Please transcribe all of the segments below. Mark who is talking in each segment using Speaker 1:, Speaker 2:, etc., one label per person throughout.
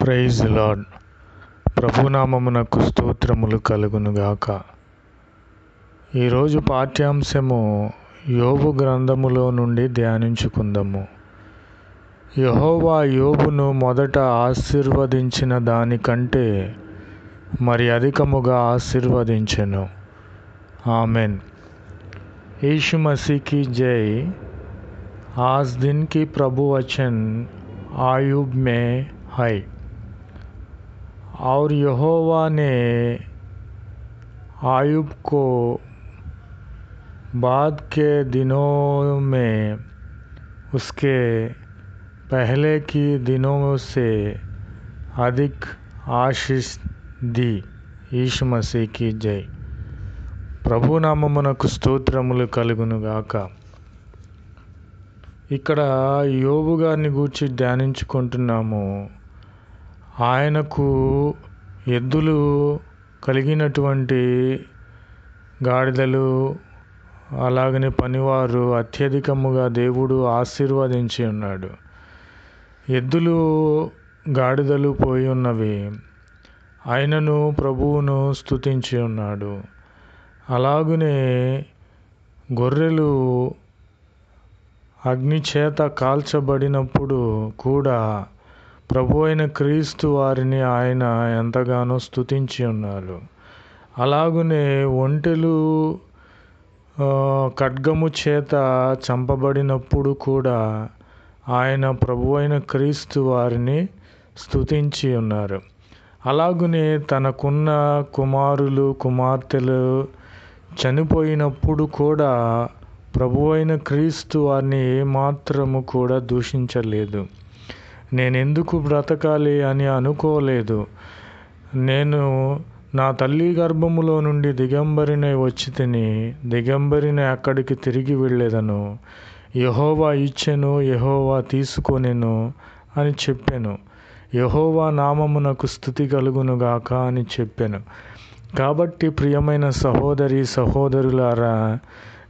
Speaker 1: Praise lord. ప్రభునామమునకు స్తోత్రములు కలుగునుగాక. ఈరోజు పాఠ్యాంశము యోబు గ్రంథములో నుండి ధ్యానించుకుందాము. యెహోవా యోబును మొదట ఆశీర్వదించిన దానికంటే మరి అధికముగా ఆశీర్వదించెను. ఆమెన్. यीशु मसीह की जय। आज दिन की प्रभु वचन आयुब में है। और यहोवा ने आयुब को बाद के दिनों में उसके पहले की दिनों से अधिक आशीष दी। यीशु मसीह की जय। ప్రభునామమునకు స్తోత్రములు కలుగునుగాక. ఇక్కడ యోబు గారిని గూర్చి ధ్యానించుకుంటున్నాము. ఆయనకు ఎద్దులు కలిగినటువంటి గాడిదలు అలాగనే పనివారు అత్యధికముగా దేవుడు ఆశీర్వదించి ఉన్నాడు. ఎద్దులు గాడిదలు పోయి ఉన్నవి, ఆయనను ప్రభువును స్తుతించి ఉన్నాడు. అలాగునే గొర్రెలు అగ్ని చేత కాల్చబడినప్పుడు కూడా ప్రభు అయిన క్రీస్తు వారిని ఆయన ఎంతగానో స్తుతించి ఉన్నారు. అలాగునే ఒంటెలు ఖడ్గము చేత చంపబడినప్పుడు కూడా ఆయన ప్రభు అయిన క్రీస్తు వారిని స్తుతించి ఉన్నారు. అలాగునే తనకున్న కుమారులు కుమార్తెలు చనిపోయినప్పుడు కూడా ప్రభు అయిన క్రీస్తు వారిని ఏమాత్రము కూడా దూషించలేదు. నేనెందుకు బ్రతకాలి అని అనుకోలేదు. నేను నా తల్లి గర్భములో నుండి దిగంబరినై వచ్చి తిని దిగంబరిని అక్కడికి తిరిగి వెళ్ళేదను. యెహోవా ఇచ్చెను, యెహోవా తీసుకొనెను అని చెప్పాను. యెహోవా నామమునకు స్తుతి కలుగునుగాక అని చెప్పాను. కాబట్టి ప్రియమైన సహోదరి సహోదరులారా,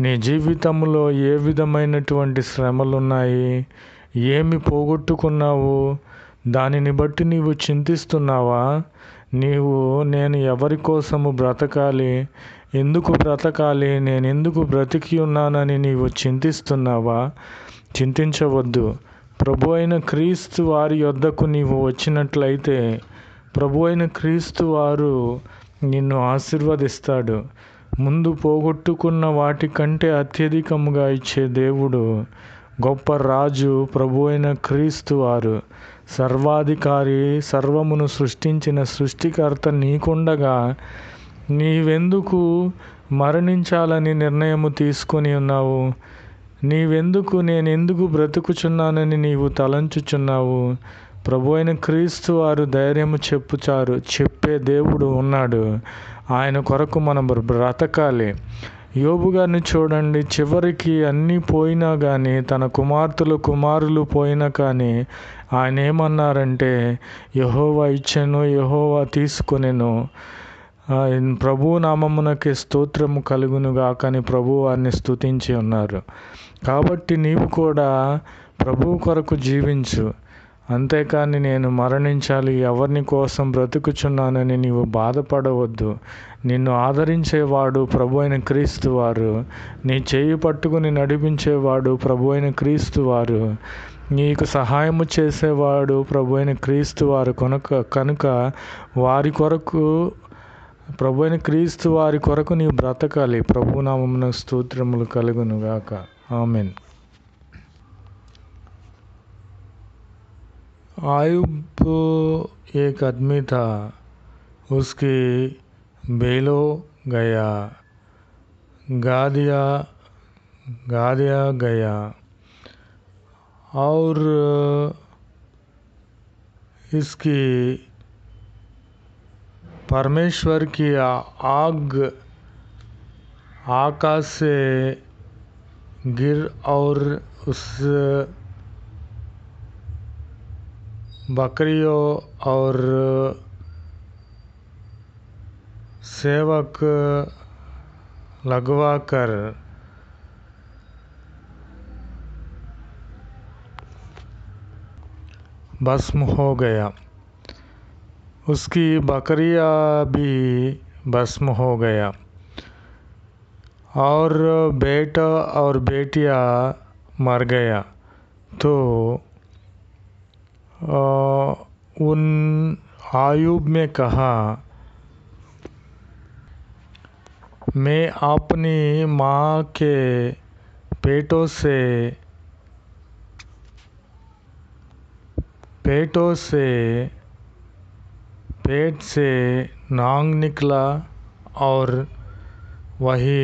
Speaker 1: నీ జీవితంలో ఏ విధమైనటువంటి శ్రమలున్నాయి, ఏమి పోగొట్టుకున్నావు, దానిని బట్టి నీవు చింతిస్తున్నావా? నేను ఎవరి కోసము బ్రతకాలి, ఎందుకు బ్రతకాలి, నేనెందుకు బ్రతికి ఉన్నానని నీవు చింతిస్తున్నావా? చింతించవద్దు. ప్రభు అయిన క్రీస్తు వారి యొద్దకు నీవు వచ్చినట్లయితే ప్రభు అయిన క్రీస్తు వారు నిన్ను ఆశీర్వదిస్తాడు. ముందు పోగొట్టుకున్న వాటికంటే అత్యధికముగా ఇచ్చే దేవుడు, గొప్ప రాజు ప్రభు అయిన క్రీస్తు వారు, సర్వాధికారి, సర్వమును సృష్టించిన సృష్టికర్త నీకుండగా నీవెందుకు మరణించాలని నిర్ణయము తీసుకొని ఉన్నావు? నేనెందుకు బ్రతుకుచున్నానని నీవు తలంచుచున్నావు? ప్రభు అయిన క్రీస్తు వారు ధైర్యము చెప్పే దేవుడు ఉన్నాడు. ఆయన కొరకు మనం బ్రతకాలి. యోబు గారిని చూడండి, చివరికి అన్నీ పోయినా కానీ, తన కుమారులు పోయినా కానీ ఆయన ఏమన్నారంటే, యెహోవా ఇచ్చెను, యెహోవా తీసుకొనెను, ప్రభు నామమునకే స్తోత్రము కలుగునుగాక అని ప్రభు వారిని స్తుతించి ఉన్నారు. కాబట్టి నీవు కూడా ప్రభు కొరకు జీవించు. అంతేకాని నేను మరణించాలి, ఎవరిని కోసం బ్రతుకుచున్నానని నీవు బాధపడవద్దు. నిన్ను ఆదరించేవాడు ప్రభు అయిన క్రీస్తు వారు, నీ చేయి పట్టుకుని నడిపించేవాడు ప్రభు అయిన క్రీస్తు వారు, నీకు సహాయము చేసేవాడు ప్రభు అయిన క్రీస్తు వారు. కనుక వారి కొరకు, ప్రభు అయిన క్రీస్తు వారి కొరకు నీవు బ్రతకాలి. ప్రభు నామమున స్తోత్రములు కలుగునుగాక. ఆమెన్. आयुब एक आदमी था, उसकी बेलो गया, गादिया गया, और इसकी परमेश्वर की आग आकाश से गिर और उस बकरियों और सेवक लगवा कर भस्म हो गया। उसकी बकरियाँ भी भस्म हो गया और बेटा और बेटियाँ मर गया। तो उन आयूब में कहा, मैं अपनी माँ के पेट से नांग निकला और वही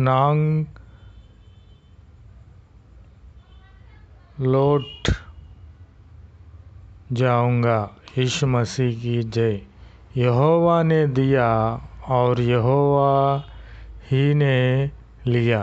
Speaker 1: नांग लौट जाऊंगा। यीशु मसीह की जय। यहोवा ने दिया और यहोवा ही ने लिया,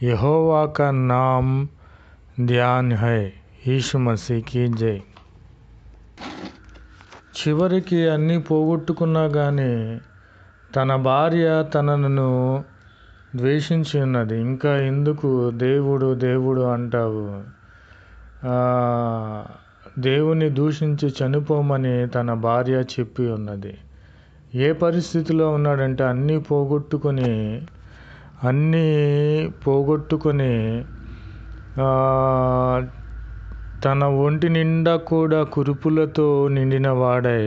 Speaker 1: यहोवा का नाम ध्यान है। यीशु मसीह की जय। చివరికి అన్నీ పోగొట్టుకున్నా కానీ తన భార్య తనను ద్వేషించి ఉన్నది. ఇంకా ఎందుకు దేవుడు దేవుడు అంటావు? దేవుని దూషించి చనిపోమని తన భార్య చెప్పి ఉన్నది. ఏ పరిస్థితిలో ఉన్నాడంటే అన్నీ పోగొట్టుకొని తన ఒంటి నిండా కూడా కురుపులతో నిండిన వాడై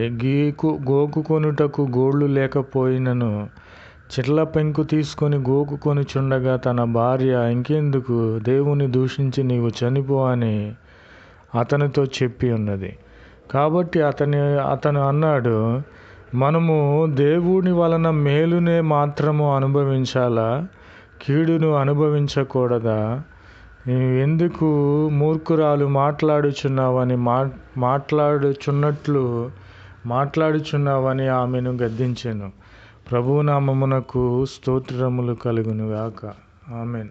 Speaker 1: గోకుకొనుటకు గోళ్ళు లేకపోయినను చిట్ల పెంకు తీసుకొని గోకుకొని చుండగా తన భార్య ఇంకెందుకు దేవుని దూషించి నీవు చనిపో అని అతనితో చెప్పి ఉన్నది. కాబట్టి అతను అన్నాడు, మనము దేవుని వలన మేలునే మాత్రము అనుభవించాలా, కీడును అనుభవించకూడదా? ఎందుకు మూర్ఖురాలు మాట్లాడుచున్నావని ఆమెను గద్దించెను. ప్రభునామమునకు స్తోత్రములు కలుగును గాక. ఆమెన్.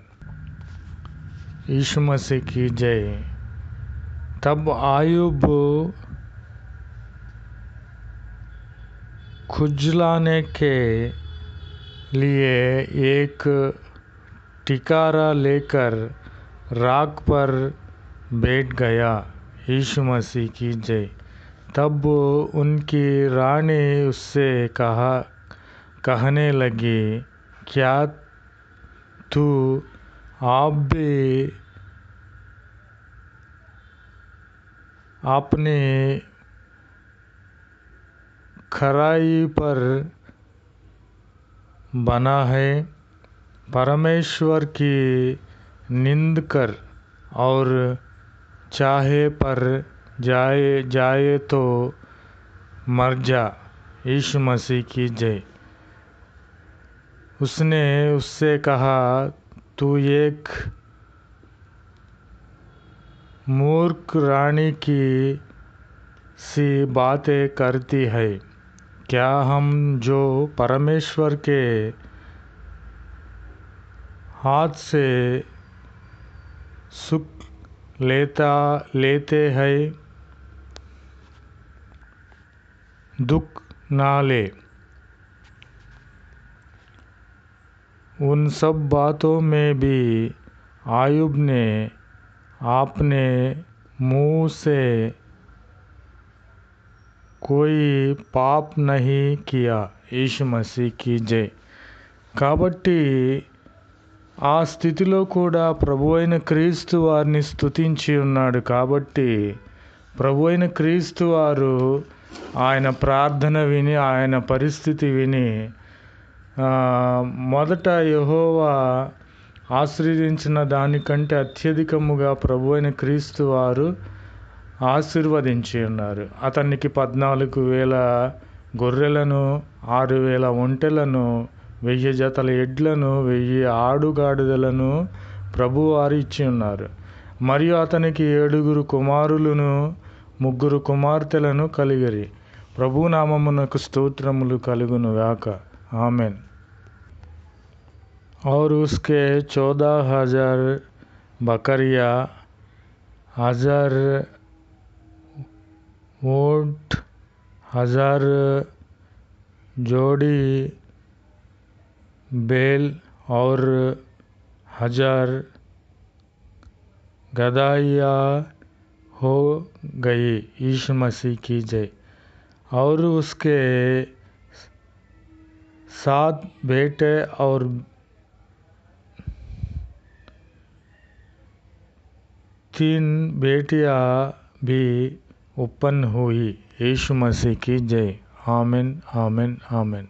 Speaker 1: यीशु मसीह की जय। तब आयूब खुजलाने के लिए एक टिकारा लेकर राख पर बैठ गया। यीशु मसीह की जय। तब उनकी रानी उससे कहने लगी, क्या तू आप भी अपने खराई पर बना है? परमेश्वर की निंद कर और चाहे पर जाए तो मर जा। यीशु मसीह की जय। उसने उससे कहा, तू एक मूर्ख रानी की सी बातें करती है। क्या हम जो परमेश्वर के हाथ से सुख लेते हैं, दुख ना ले? उन सब बातों में भी आयूब ने अपने मुंह से कोई पाप नहीं किया। यीशु मसीह की जय। కాబట్టి ఆ స్థితిలో కూడా ప్రభు అయిన క్రీస్తు వారిని స్తుతించి ఉన్నాడు. కాబట్టి ప్రభు అయిన క్రీస్తు వారు ఆయన ప్రార్థన విని, ఆయన పరిస్థితి విని, మొదట యెహోవా ఆశీర్వదించిన దానికంటే అత్యధికముగా ప్రభు అయిన క్రీస్తు వారు ఆశీర్వదించి ఉన్నారు. అతనికి 14,000 గొర్రెలను, 6,000 ఒంటెలను, 1000 జతల ఎడ్లను, 1000 ఆడుగాడిదలను ప్రభువారు ఇచ్చి ఉన్నారు. మరియు అతనికి 7 కుమారులను, 3 కుమార్తెలను కలిగిరి. ప్రభునామమునకు స్తోత్రములు కలుగును గాక. ఆమెన్. और उसके 14,000 बकरियाँ, 1000 ऊँट, 1000 जोड़ी बैल और 1000 गदहियाँ हो गई। यीशु मसीह की जय। और उसके 7 बेटे और 3 बेटियां भी उत्पन्न हुई। यीशु मसीह की जय। आमीन, आमीन, आमीन।